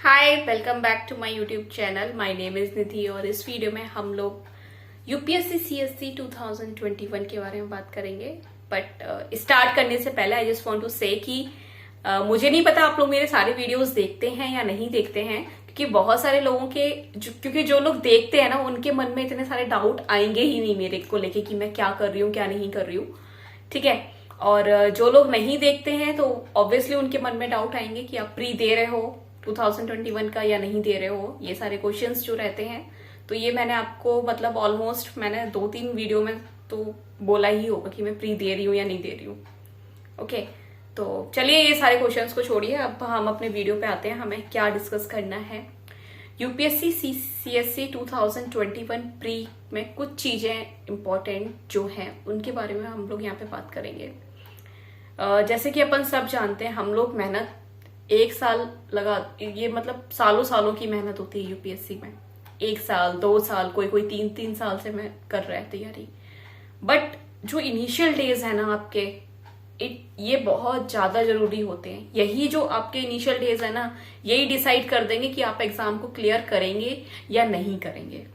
Hi, welcome back to my YouTube channel. My name is Nidhi और इस video में हम लोग यूपीएससी सीएससी 2021 के बारे में बात करेंगे। बट स्टार्ट करने से पहले आई जस्ट वांट टू से कि मुझे नहीं पता आप लोग मेरे सारे वीडियोस देखते हैं या नहीं देखते हैं, क्योंकि बहुत सारे लोगों के क्योंकि जो लोग देखते हैं ना उनके मन में इतने सारे डाउट आएंगे ही नहीं मेरे को लेके कि मैं क्या कर रही हूँ क्या नहीं कर रही हूँ। ठीक है। और जो लोग नहीं देखते हैं तो ऑब्वियसली उनके मन में डाउट आएंगे कि आप प्री दे रहे हो 2021 का या नहीं दे रहे हो, ये सारे क्वेश्चंस जो रहते हैं। तो ये मैंने आपको मतलब ऑलमोस्ट मैंने 2-3 वीडियो में तो बोला ही होगा कि मैं प्री दे रही हूँ या नहीं दे रही हूँ। ओके, तो चलिए ये सारे क्वेश्चंस को छोड़िए, अब हम अपने वीडियो पे आते हैं। हमें क्या डिस्कस करना है यूपीएससी सीएससी 2021 प्री में कुछ चीजें इंपॉर्टेंट जो हैं उनके बारे में हम लोग यहाँ पे बात करेंगे। जैसे कि अपन सब जानते हैं, हम लोग मेहनत 1 साल लगा, ये मतलब सालों सालों की मेहनत होती है यूपीएससी में। 1 साल 2 साल, कोई कोई 3-3 साल से मैं कर रहा है तैयारी। बट जो इनिशियल डेज है ना आपके, ये बहुत ज्यादा जरूरी होते हैं। यही जो आपके इनिशियल डेज है ना, यही डिसाइड कर देंगे कि आप एग्जाम को क्लियर करेंगे या नहीं करेंगे।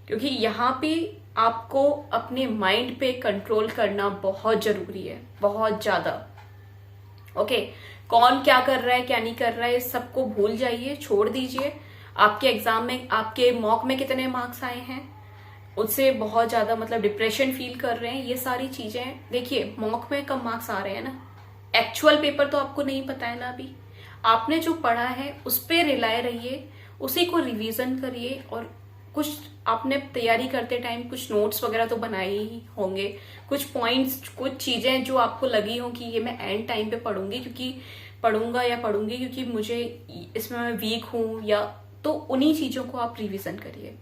क्योंकि यहाँ पे आपको अपने माइंड पे कंट्रोल करना बहुत जरूरी है, बहुत ज्यादा। ओके, कौन क्या कर रहा है क्या नहीं कर रहा है इस सबको भूल जाइए, छोड़ दीजिए। आपके एग्जाम में, आपके मॉक में कितने मार्क्स आए हैं उससे बहुत ज्यादा मतलब डिप्रेशन फील कर रहे हैं, ये सारी चीजें देखिए। मॉक में कम मार्क्स आ रहे हैं ना, एक्चुअल पेपर तो आपको नहीं पता है ना अभी। आपने जो पढ़ा है उस पर रिलाय रहिए, उसी को रिवीजन करिए। और कुछ आपने तैयारी करते टाइम कुछ नोट्स वगैरह तो बनाए ही होंगे, कुछ पॉइंट्स, कुछ चीजें जो आपको लगी हो कि ये मैं एंड टाइम पे पढ़ूंगी, क्योंकि पढ़ूंगा या पढ़ूंगी क्योंकि मुझे इसमें मैं वीक हूं, या तो उन्हीं चीजों को आप रिवीजन करिए।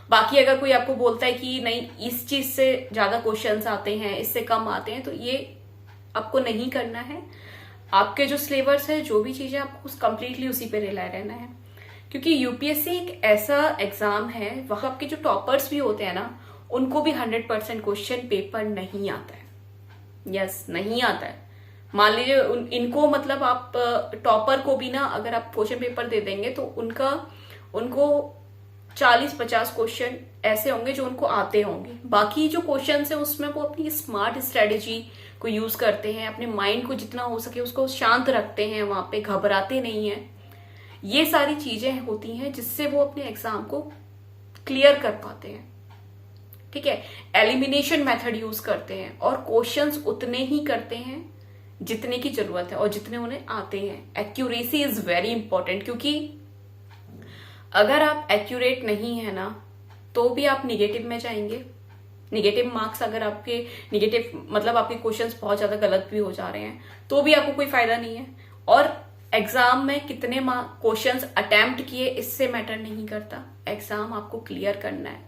बाकी अगर कोई आपको बोलता है कि नहीं इस चीज से ज्यादा क्वेश्चंस आते हैं, इससे कम आते हैं, तो ये आपको नहीं करना है। आपके जो सिलेबस है, जो भी चीजें, आपको कंप्लीटली उसी पे रिलाय रहना है। क्योंकि यूपीएससी एक ऐसा एग्जाम है, वहां आपके जो टॉपर्स भी होते हैं ना, उनको भी 100% क्वेश्चन पेपर नहीं आता है। यस, नहीं आता है। मान लीजिए इनको मतलब आप टॉपर को भी ना अगर आप क्वेश्चन पेपर दे देंगे तो उनको 40-50 क्वेश्चन ऐसे होंगे जो उनको आते होंगे। बाकी जो क्वेश्चन है उसमें वो अपनी स्मार्ट स्ट्रेटेजी को यूज करते हैं, अपने माइंड को जितना हो सके उसको शांत रखते हैं, वहां पे घबराते नहीं है। ये सारी चीजें होती हैं जिससे वो अपने एग्जाम को क्लियर कर पाते हैं। ठीक है, एलिमिनेशन मेथड यूज करते हैं और क्वेश्चंस उतने ही करते हैं जितने की जरूरत है और जितने उन्हें आते हैं। एक्यूरेसी इज वेरी इंपॉर्टेंट, क्योंकि अगर आप एक्यूरेट नहीं है ना तो भी आप निगेटिव में जाएंगे। निगेटिव मार्क्स, अगर आपके निगेटिव मतलब आपके क्वेश्चंस बहुत ज्यादा गलत भी हो जा रहे हैं तो भी आपको कोई फायदा नहीं है। और एग्जाम में कितने क्वेश्चंस अटेम्प्ट किए इससे मैटर नहीं करता, एग्जाम आपको क्लियर करना है,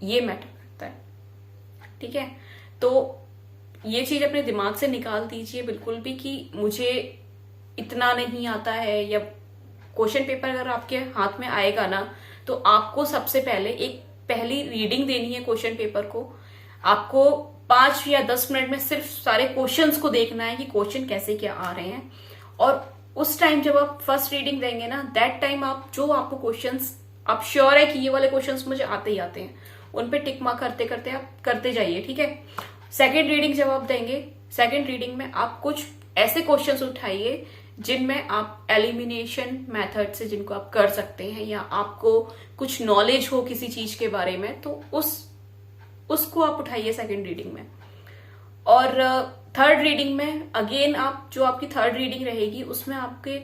ये मैटर करता है। ठीक है, तो ये चीज अपने दिमाग से निकाल दीजिए बिल्कुल भी कि मुझे इतना नहीं आता है। या क्वेश्चन पेपर अगर आपके हाथ में आएगा ना तो आपको सबसे पहले एक पहली रीडिंग देनी है क्वेश्चन पेपर को। आपको 5 या 10 मिनट में सिर्फ सारे क्वेश्चंस को देखना है कि क्वेश्चन कैसे क्या आ रहे हैं। और उस टाइम जब आप फर्स्ट रीडिंग देंगे ना, दैट टाइम आप जो आपको क्वेश्चंस आप श्योर है कि ये वाले क्वेश्चंस मुझे आते ही आते हैं, उन पे टिक मार्क करते करते आप करते जाइए। ठीक है, सेकेंड रीडिंग जब आप देंगे, सेकेंड रीडिंग में आप कुछ ऐसे क्वेश्चंस उठाइए जिनमें आप एलिमिनेशन मेथड से जिनको आप कर सकते हैं, या आपको कुछ नॉलेज हो किसी चीज के बारे में, तो उसको आप उठाइए सेकेंड रीडिंग में। और थर्ड रीडिंग में अगेन आप जो आपकी थर्ड रीडिंग रहेगी उसमें आपके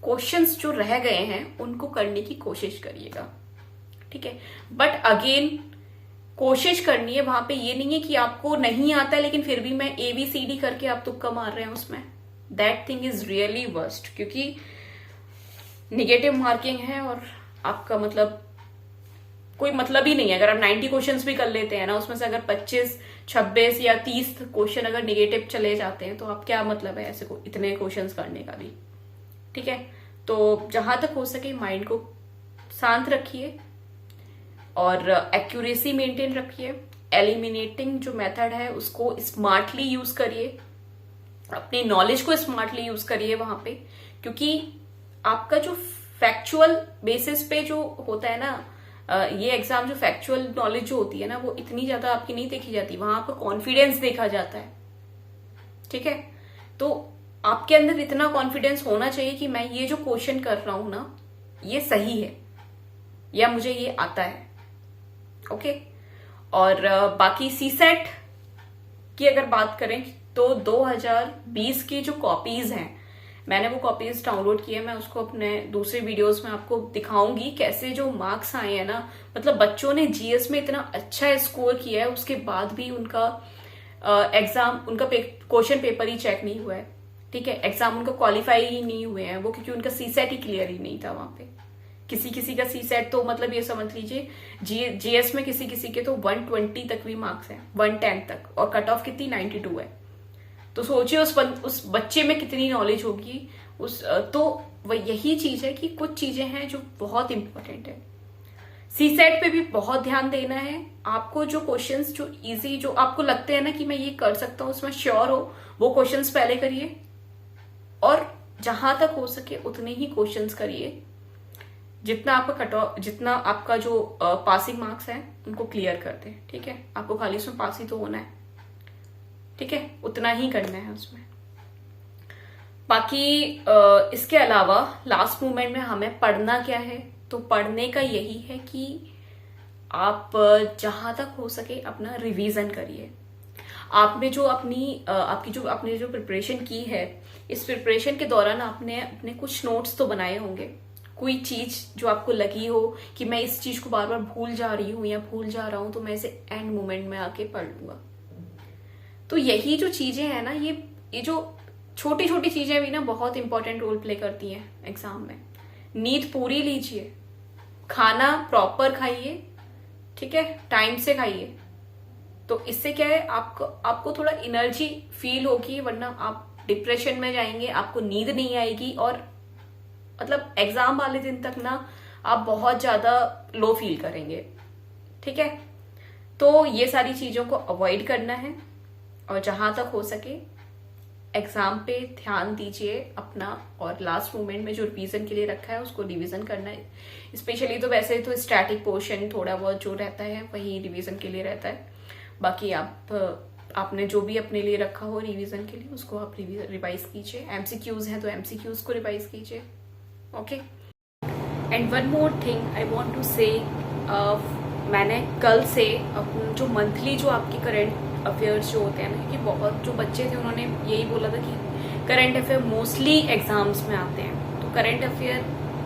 क्वेश्चंस जो रह गए हैं उनको करने की कोशिश करिएगा। ठीक है, बट अगेन कोशिश करनी है, वहां पे ये नहीं है कि आपको नहीं आता है लेकिन फिर भी मैं ABCD करके आप तुक्का मार रहे हैं उसमें। That thing is really worst, क्योंकि निगेटिव मार्किंग है और आपका मतलब कोई मतलब ही नहीं है। अगर आप 90 क्वेश्चंस भी कर लेते हैं ना, उसमें से अगर 25, 26 या 30 क्वेश्चन अगर निगेटिव चले जाते हैं तो आप क्या मतलब है ऐसे इतने क्वेश्चंस करने का भी। ठीक है, तो जहां तक हो सके माइंड को शांत रखिए और एक्यूरेसी मेंटेन रखिए। एलिमिनेटिंग जो मेथड है उसको स्मार्टली यूज करिए, अपनी नॉलेज को स्मार्टली यूज करिए वहां पे, क्योंकि आपका जो फैक्चुअल बेसिस पे जो होता है ना, ये एग्जाम जो फैक्चुअल नॉलेज जो होती है ना, वो इतनी ज्यादा आपकी नहीं देखी जाती, वहां आपका कॉन्फिडेंस देखा जाता है। ठीक है, तो आपके अंदर इतना कॉन्फिडेंस होना चाहिए कि मैं ये जो क्वेश्चन कर रहा हूं ना, ये सही है या मुझे ये आता है। ओके, और बाकी सीसेट की अगर बात करें तो 2020 की जो कॉपीज हैं, मैंने वो कॉपीज डाउनलोड की है, मैं उसको अपने दूसरे वीडियोस में आपको दिखाऊंगी कैसे जो मार्क्स आए हैं ना, मतलब बच्चों ने जीएस में इतना अच्छा स्कोर किया है, उसके बाद भी उनका एग्जाम, उनका क्वेश्चन पेपर ही चेक नहीं हुआ है। ठीक है, एग्जाम उनका क्वालिफाई ही नहीं हुए हैं वो, क्योंकि उनका सीसेट ही क्लियर ही नहीं था वहां पे। किसी किसी का सीसेट तो मतलब ये समझ लीजिए जीएस में किसी किसी के तो 120 तक भी मार्क्स हैं, 110 तक, और कट ऑफ कितनी 92 है। तो सोचिए उस बच्चे में कितनी नॉलेज होगी तो वह यही चीज है कि कुछ चीजें हैं जो बहुत इंपॉर्टेंट है। सीसेट पे भी बहुत ध्यान देना है आपको। जो क्वेश्चंस जो इजी, जो आपको लगते हैं ना कि मैं ये कर सकता हूं, उसमें श्योर हो, वो क्वेश्चंस पहले करिए, और जहां तक हो सके उतने ही क्वेश्चंस करिए जितना आपका कट ऑफ, जितना आपका जो पासिंग मार्क्स है उनको क्लियर कर दे। ठीक है, आपको खाली उसमें पास ही तो होना है। ठीक है, उतना ही करना है उसमें। बाकी इसके अलावा लास्ट मोमेंट में हमें पढ़ना क्या है, तो पढ़ने का यही है कि आप जहां तक हो सके अपना रिवीजन करिए। आपने जो आपने जो प्रिपरेशन की है, इस प्रिपरेशन के दौरान आपने अपने कुछ नोट्स तो बनाए होंगे। कोई चीज जो आपको लगी हो कि मैं इस चीज को बार बार भूल जा रही हूं या भूल जा रहा हूं, तो मैं इसे एंड मोमेंट में आके पढ़ लूंगा। तो यही जो चीजें हैं ना, ये जो छोटी छोटी चीजें भी ना बहुत इंपॉर्टेंट रोल प्ले करती हैं एग्जाम में। नींद पूरी लीजिए, खाना प्रॉपर खाइए, ठीक है, टाइम से खाइए। तो इससे क्या है, आपको थोड़ा एनर्जी फील होगी, वरना आप डिप्रेशन में जाएंगे, आपको नींद नहीं आएगी, और मतलब एग्जाम वाले दिन तक ना आप बहुत ज्यादा लो फील करेंगे। ठीक है, तो ये सारी चीजों को अवॉइड करना है, और जहां तक हो सके एग्जाम पे ध्यान दीजिए अपना, और लास्ट मोमेंट में जो रिवीजन के लिए रखा है उसको रिवीजन करना है। स्पेशली तो वैसे तो स्टैटिक पोर्शन थोड़ा बहुत जो रहता है वही रिवीजन के लिए रहता है। बाकी आपने जो भी अपने लिए रखा हो रिवीजन के लिए, उसको आप रिवाइज कीजिए। एमसीक्यूज हैं तो एमसीक्यूज को रिवाइज कीजिए। Okay, and one more thing I want to say, मैंने कल से जो मंथली जो आपकी करंट अफेयर्स जो होते हैं ना, क्योंकि बहुत जो बच्चे थे उन्होंने यही बोला था कि करंट अफेयर मोस्टली एग्जाम्स में आते हैं, तो करंट अफेयर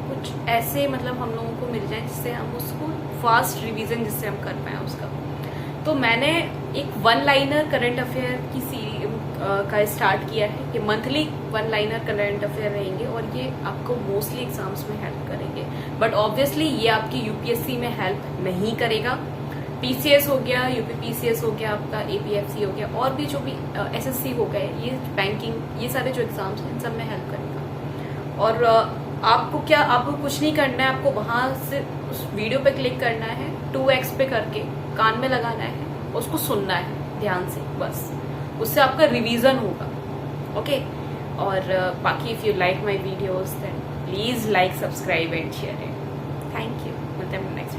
कुछ ऐसे मतलब हम लोगों को मिल जाए जिससे हम उसको फास्ट रिवीजन जिससे हम कर पाए उसका। तो मैंने एक वन लाइनर करंट अफेयर की सीरीज का स्टार्ट किया है कि monthly one liner current affair रहेंगे, और ये आपको मोस्टली एग्जाम्स में हेल्प करेंगे। बट ऑब्वियसली ये आपकी यूपीएससी में हेल्प नहीं करेगा। पीसीएस हो गया, यूपी पीसीएस हो गया, आपका एपीएफसी हो गया, और भी जो भी एसएससी हो गए, ये बैंकिंग, ये सारे जो एग्जाम्स हैं इन सब में हेल्प करेगा। और आपको कुछ नहीं करना है, आपको वहां से उस वीडियो पे क्लिक करना है, 2x पे करके कान में लगाना है, उसको सुनना है ध्यान से, बस उससे आपका रिवीजन होगा। ओके, और बाकी if you like my videos then please like, subscribe and share it. Thank you. मिलते हैं नेक्स्ट